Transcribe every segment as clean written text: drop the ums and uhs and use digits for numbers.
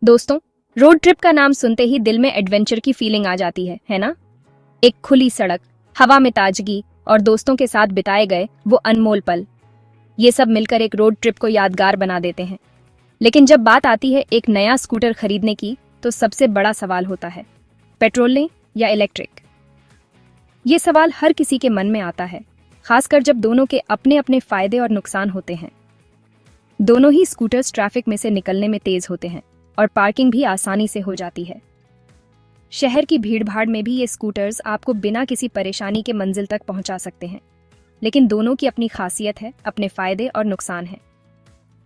दोस्तों, road trip का नाम सुनते ही दिल में एडवेंचर की फीलिंग आ जाती है ना? एक खुली सड़क, हवा में ताजगी और दोस्तों के साथ बिताए गए वो अनमोल पल, ये सब मिलकर एक रोड ट्रिप को यादगार बना देते हैं। लेकिन जब बात आती है एक नया स्कूटर खरीदने की, तो सबसे बड़ा सवाल होता है, पेट्रोल लें या इलेक्ट्रिक? ये सवाल हर किसी के मन में आता है, खासकर जब दोनों के अपने अपने फायदे और नुकसान होते हैं। दोनों ही स्कूटर्स ट्रैफिक में से निकलने में तेज होते हैं और पार्किंग भी आसानी से हो जाती है। शहर की भीड़भाड़ में भी ये स्कूटर्स आपको बिना किसी परेशानी के मंजिल तक पहुंचा सकते हैं। लेकिन दोनों की अपनी खासियत है, अपने फायदे और नुकसान हैं।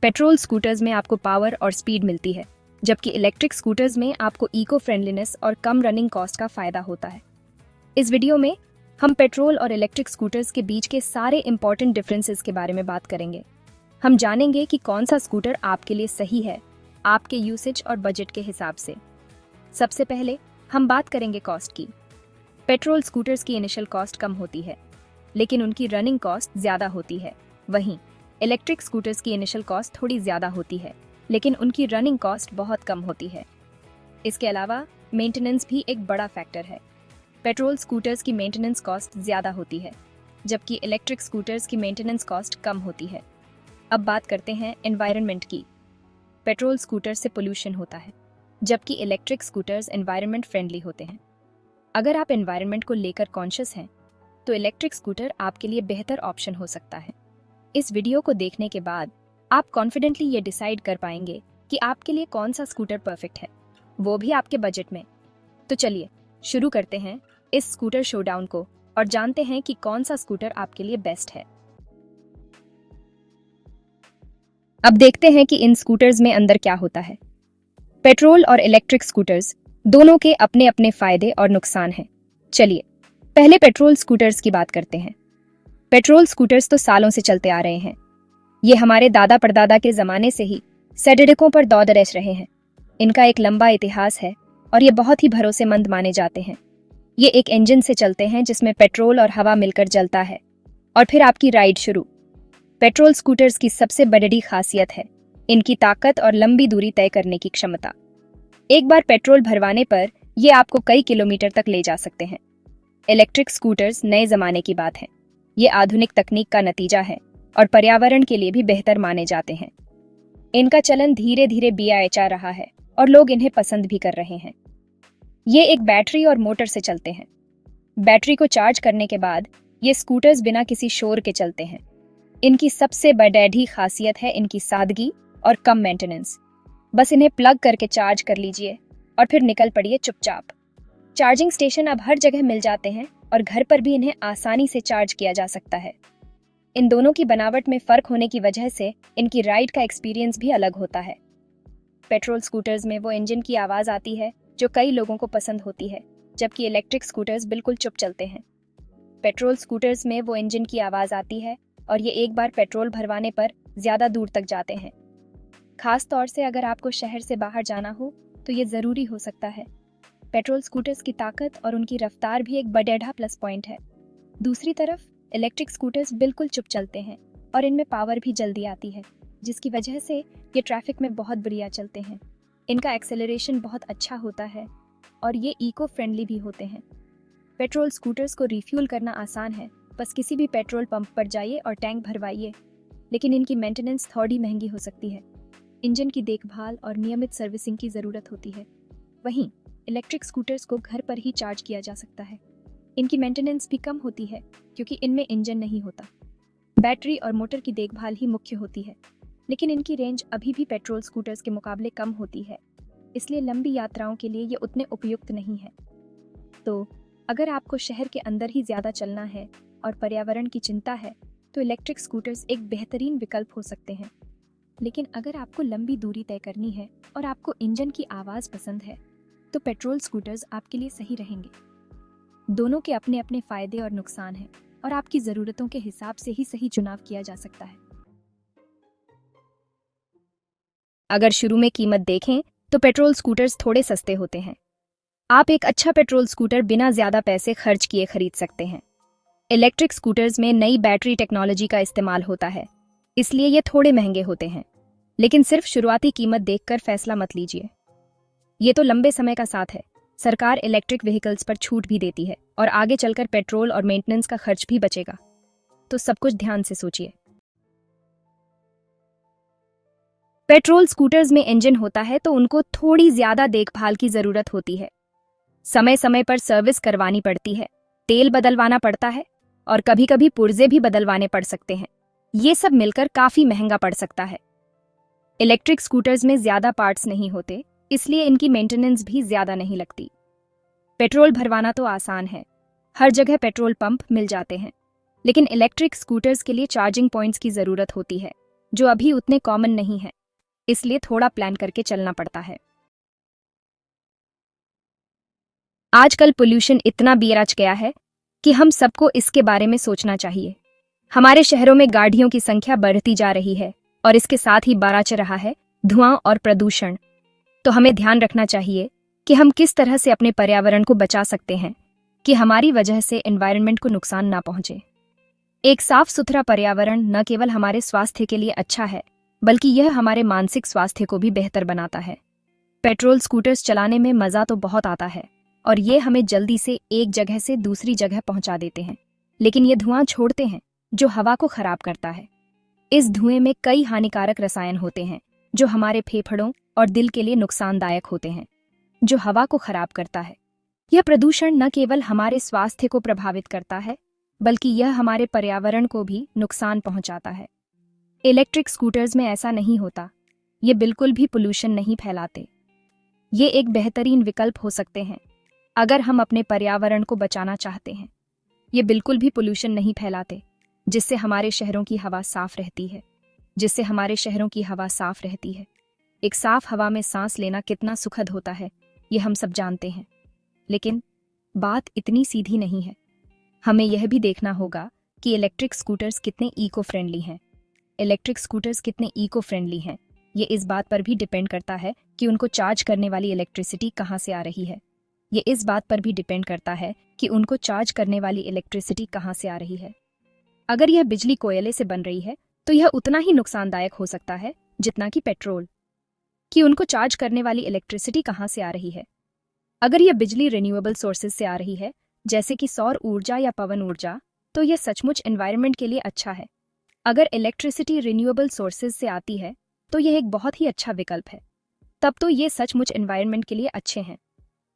पेट्रोल स्कूटर्स में आपको पावर और स्पीड मिलती है, जबकि इलेक्ट्रिक स्कूटर्स में आपको इको फ्रेंडलीनेस और कम रनिंग कॉस्ट का फायदा होता है। इस वीडियो में हम पेट्रोल और इलेक्ट्रिक स्कूटर्स के बीच के सारे इंपॉर्टेंट डिफरेंसेस के बारे में बात करेंगे। हम जानेंगे कि कौन सा स्कूटर आपके लिए सही है, आपके यूसेज और बजट के हिसाब से। सबसे पहले हम बात करेंगे कॉस्ट की। पेट्रोल स्कूटर्स की इनिशियल कॉस्ट कम होती है, लेकिन उनकी रनिंग कॉस्ट ज़्यादा होती है। वहीं इलेक्ट्रिक स्कूटर्स की इनिशियल कॉस्ट थोड़ी ज़्यादा होती है, लेकिन उनकी रनिंग कॉस्ट बहुत कम होती है। इसके अलावा मेंटेनेंस भी एक बड़ा फैक्टर है। पेट्रोल स्कूटर्स की मेंटेनेंस कॉस्ट ज़्यादा होती है, जबकि इलेक्ट्रिक स्कूटर्स की मेंटेनेंस कॉस्ट कम होती है। अब बात करते हैं एनवायरनमेंट की। पेट्रोल स्कूटर से पोल्यूशन होता है, जबकि इलेक्ट्रिक स्कूटर्स एनवायरनमेंट फ्रेंडली होते हैं। अगर आप एनवायरनमेंट को लेकर कॉन्शियस हैं, तो इलेक्ट्रिक स्कूटर आपके लिए बेहतर ऑप्शन हो सकता है। इस वीडियो को देखने के बाद आप कॉन्फिडेंटली ये डिसाइड कर पाएंगे कि आपके लिए कौन सा स्कूटर परफेक्ट है, वो भी आपके बजट में। तो चलिए शुरू करते हैं इस स्कूटर शोडाउन को और जानते हैं कि कौन सा स्कूटर आपके लिए बेस्ट है। अब देखते हैं कि इन स्कूटर्स में अंदर क्या होता है। पेट्रोल और इलेक्ट्रिक स्कूटर्स दोनों के अपने अपने फायदे और नुकसान हैं। चलिए पहले पेट्रोल स्कूटर्स की बात करते हैं। पेट्रोल स्कूटर्स तो सालों से चलते आ रहे हैं। ये हमारे दादा परदादा के जमाने से ही सड़कों पर दौड़ रहे हैं। इनका एक लंबा इतिहास है और ये बहुत ही भरोसेमंद माने जाते हैं। ये एक इंजन से चलते हैं जिसमें पेट्रोल और हवा मिलकर जलता है और फिर आपकी राइड शुरू। पेट्रोल स्कूटर्स की सबसे बड़ी खासियत है इनकी ताकत और लंबी दूरी तय करने की क्षमता। एक बार पेट्रोल भरवाने पर ये आपको कई किलोमीटर तक ले जा सकते हैं। इलेक्ट्रिक स्कूटर्स नए जमाने की बात है। ये आधुनिक तकनीक का नतीजा है और पर्यावरण के लिए भी बेहतर माने जाते हैं। इनका चलन धीरे धीरे बढ़ रहा है और लोग इन्हें पसंद भी कर रहे हैं। ये एक बैटरी और मोटर से चलते हैं। बैटरी को चार्ज करने के बाद ये स्कूटर्स बिना किसी शोर के चलते हैं। इनकी सबसे बड़ी खासियत है इनकी सादगी और कम मेंटेनेंस। बस इन्हें प्लग करके चार्ज कर लीजिए और फिर निकल पड़िए चुपचाप। चार्जिंग स्टेशन अब हर जगह मिल जाते हैं और घर पर भी इन्हें आसानी से चार्ज किया जा सकता है। इन दोनों की बनावट में फर्क होने की वजह से इनकी राइड का एक्सपीरियंस भी अलग होता है। पेट्रोल स्कूटर्स में वो इंजन की आवाज़ आती है जो कई लोगों को पसंद होती है, जबकि इलेक्ट्रिक स्कूटर्स बिल्कुल चुप चलते हैं। पेट्रोल स्कूटर्स में वो इंजन की आवाज़ आती है और ये एक बार पेट्रोल भरवाने पर ज़्यादा दूर तक जाते हैं। खास तौर से अगर आपको शहर से बाहर जाना हो तो ये ज़रूरी हो सकता है। पेट्रोल स्कूटर्स की ताकत और उनकी रफ्तार भी एक बड़ा प्लस पॉइंट है। दूसरी तरफ इलेक्ट्रिक स्कूटर्स बिल्कुल चुप चलते हैं और इनमें पावर भी जल्दी आती है, जिसकी वजह से ये ट्रैफिक में बहुत बढ़िया चलते हैं। इनका एक्सेलरेशन बहुत अच्छा होता है और ये इको फ्रेंडली भी होते हैं। पेट्रोल स्कूटर्स को रिफ्यूल करना आसान है, बस किसी भी पेट्रोल पंप पर जाइए और टैंक भरवाइए। लेकिन इनकी मेंटेनेंस थोड़ी महंगी हो सकती है। इंजन की देखभाल और नियमित सर्विसिंग की ज़रूरत होती है। वहीं इलेक्ट्रिक स्कूटर्स को घर पर ही चार्ज किया जा सकता है। इनकी मेंटेनेंस भी कम होती है क्योंकि इनमें इंजन नहीं होता। बैटरी और मोटर की देखभाल ही मुख्य होती है, लेकिन इनकी रेंज अभी भी पेट्रोल स्कूटर्स के मुकाबले कम होती है, इसलिए लंबी यात्राओं के लिए ये उतने उपयुक्त नहीं है। तो अगर आपको शहर के अंदर ही ज़्यादा चलना है और पर्यावरण की चिंता है, तो इलेक्ट्रिक स्कूटर्स एक बेहतरीन विकल्प हो सकते हैं। लेकिन अगर आपको लंबी दूरी तय करनी है और आपको इंजन की आवाज़ पसंद है, तो पेट्रोल स्कूटर्स आपके लिए सही रहेंगे। दोनों के अपने अपने फायदे और नुकसान हैं और आपकी ज़रूरतों के हिसाब से ही सही चुनाव किया जा सकता है। अगर शुरू में कीमत देखें तो पेट्रोल स्कूटर्स थोड़े सस्ते होते हैं। आप एक अच्छा पेट्रोल स्कूटर बिना ज़्यादा पैसे खर्च किए खरीद सकते हैं। इलेक्ट्रिक स्कूटर्स में नई बैटरी टेक्नोलॉजी का इस्तेमाल होता है, इसलिए ये थोड़े महंगे होते हैं। लेकिन सिर्फ शुरुआती कीमत देखकर फैसला मत लीजिए। ये तो लंबे समय का साथ है। सरकार इलेक्ट्रिक व्हीकल्स पर छूट भी देती है और आगे चलकर पेट्रोल और मेंटेनेंस का खर्च भी बचेगा। तो सब कुछ ध्यान से सोचिए। पेट्रोल स्कूटर्स में इंजन होता है तो उनको थोड़ी ज्यादा देखभाल की जरूरत होती है। समय समय पर सर्विस करवानी पड़ती है, तेल बदलवाना पड़ता है और कभी कभी पुर्जे भी बदलवाने पड़ सकते हैं। ये सब मिलकर काफी महंगा पड़ सकता है। इलेक्ट्रिक स्कूटर्स में ज्यादा पार्ट्स नहीं होते, इसलिए इनकी मेंटेनेंस भी ज्यादा नहीं लगती। पेट्रोल भरवाना तो आसान है, हर जगह पेट्रोल पंप मिल जाते हैं। लेकिन इलेक्ट्रिक स्कूटर्स के लिए चार्जिंग पॉइंट्स की जरूरत होती है, जो अभी उतने कॉमन नहीं है, इसलिए थोड़ा प्लान करके चलना पड़ता है। आजकल पोल्यूशन इतना बेराज गया है कि हम सबको इसके बारे में सोचना चाहिए। हमारे शहरों में गाड़ियों की संख्या बढ़ती जा रही है और इसके साथ ही बढ़ा रहा है धुआं और प्रदूषण। तो हमें ध्यान रखना चाहिए कि हम किस तरह से अपने पर्यावरण को बचा सकते हैं कि हमारी वजह से एनवायरनमेंट को नुकसान ना पहुंचे। एक साफ सुथरा पर्यावरण न केवल हमारे स्वास्थ्य के लिए अच्छा है, बल्कि यह हमारे मानसिक स्वास्थ्य को भी बेहतर बनाता है। पेट्रोल स्कूटर्स चलाने में मजा तो बहुत आता है और ये हमें जल्दी से एक जगह से दूसरी जगह पहुंचा देते हैं, लेकिन ये धुआं छोड़ते हैं जो हवा को खराब करता है। इस धुएं में कई हानिकारक रसायन होते हैं जो हमारे फेफड़ों और दिल के लिए नुकसानदायक होते हैं, जो हवा को खराब करता है। यह प्रदूषण न केवल हमारे स्वास्थ्य को प्रभावित करता है, बल्कि यह हमारे पर्यावरण को भी नुकसान पहुंचाता है। इलेक्ट्रिक स्कूटर्स में ऐसा नहीं होता, ये बिल्कुल भी पोल्यूशन नहीं फैलाते। ये एक बेहतरीन विकल्प हो सकते हैं अगर हम अपने पर्यावरण को बचाना चाहते हैं। ये बिल्कुल भी पोल्यूशन नहीं फैलाते, जिससे हमारे शहरों की हवा साफ रहती है, एक साफ हवा में सांस लेना कितना सुखद होता है, ये हम सब जानते हैं। लेकिन बात इतनी सीधी नहीं है। हमें यह भी देखना होगा कि इलेक्ट्रिक स्कूटर्स कितने इको फ्रेंडली हैं। ये इस बात पर भी डिपेंड करता है कि उनको चार्ज करने वाली इलेक्ट्रिसिटी कहाँ से आ रही है। अगर यह बिजली कोयले से बन रही है तो यह उतना ही नुकसानदायक हो सकता है जितना कि पेट्रोल। कि उनको चार्ज करने वाली इलेक्ट्रिसिटी कहाँ से आ रही है। अगर यह बिजली रिन्यूएबल सोर्सेज से आ रही है, जैसे कि सौर ऊर्जा या पवन ऊर्जा, तो यह सचमुच एनवायरनमेंट के लिए अच्छा है। अगर इलेक्ट्रिसिटी रिन्यूएबल सोर्सेज से आती है तो यह एक बहुत ही अच्छा विकल्प है, तब तो ये सचमुच एनवायरनमेंट के लिए अच्छे हैं।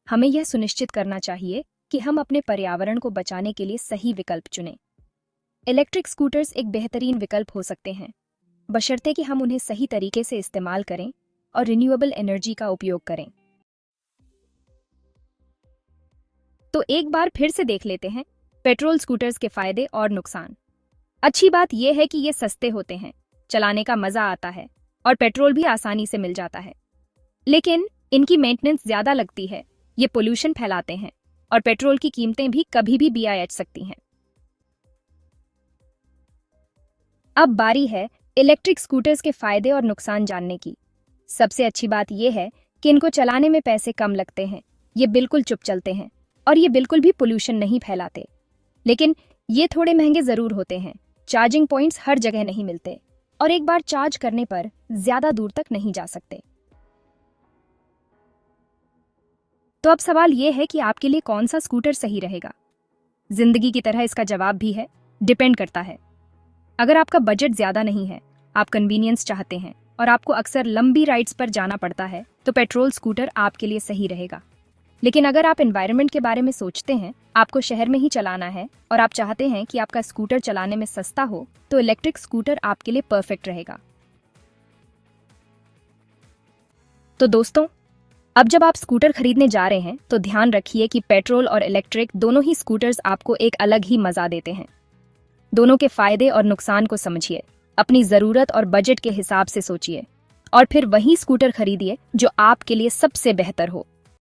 हमें यह सुनिश्चित करना चाहिए कि हम अपने पर्यावरण को बचाने के लिए सही विकल्प चुनें। इलेक्ट्रिक स्कूटर्स एक बेहतरीन विकल्प हो सकते हैं, बशर्ते कि हम उन्हें सही तरीके से इस्तेमाल करें और रिन्यूएबल एनर्जी का उपयोग करें। तो एक बार फिर से देख लेते हैं पेट्रोल स्कूटर्स के फायदे और नुकसान। अच्छी बात यह है कि ये सस्ते होते हैं, चलाने का मजा आता है और पेट्रोल भी आसानी से मिल जाता है। लेकिन इनकी मेंटेनेंस ज्यादा लगती है, ये पोल्यूशन फैलाते हैं और पेट्रोल की कीमतें भी कभी भी बढ़ सकती हैं। अब बारी है इलेक्ट्रिक स्कूटर्स के फायदे और नुकसान जानने की। सबसे अच्छी बात यह है कि इनको चलाने में पैसे कम लगते हैं, ये बिल्कुल चुप चलते हैं और ये बिल्कुल भी पोल्यूशन नहीं फैलाते। लेकिन ये थोड़े महंगे जरूर होते हैं, चार्जिंग पॉइंट्स हर जगह नहीं मिलते और एक बार चार्ज करने पर ज्यादा दूर तक नहीं जा सकते। तो अब सवाल यह है कि आपके लिए कौन सा स्कूटर सही रहेगा। जिंदगी की तरह इसका जवाब भी है, डिपेंड करता है। अगर आपका बजट ज्यादा नहीं है, आप कन्वीनियंस चाहते हैं और आपको अक्सर लंबी राइड्स पर जाना पड़ता है, तो पेट्रोल स्कूटर आपके लिए सही रहेगा। लेकिन अगर आप एनवायरनमेंट के बारे में सोचते हैं, आपको शहर में ही चलाना है और आप चाहते हैं कि आपका स्कूटर चलाने में सस्ता हो, तो इलेक्ट्रिक स्कूटर आपके लिए परफेक्ट रहेगा। तो दोस्तों, अब जब आप स्कूटर खरीदने जा रहे हैं तो ध्यान रखिए कि पेट्रोल और इलेक्ट्रिक दोनों ही स्कूटर्स आपको एक अलग ही मजा देते हैं। दोनों के फायदे और नुकसान को समझिए, अपनी जरूरत और बजट के हिसाब से सोचिए और फिर वही स्कूटर खरीदिए जो आपके लिए सबसे बेहतर हो।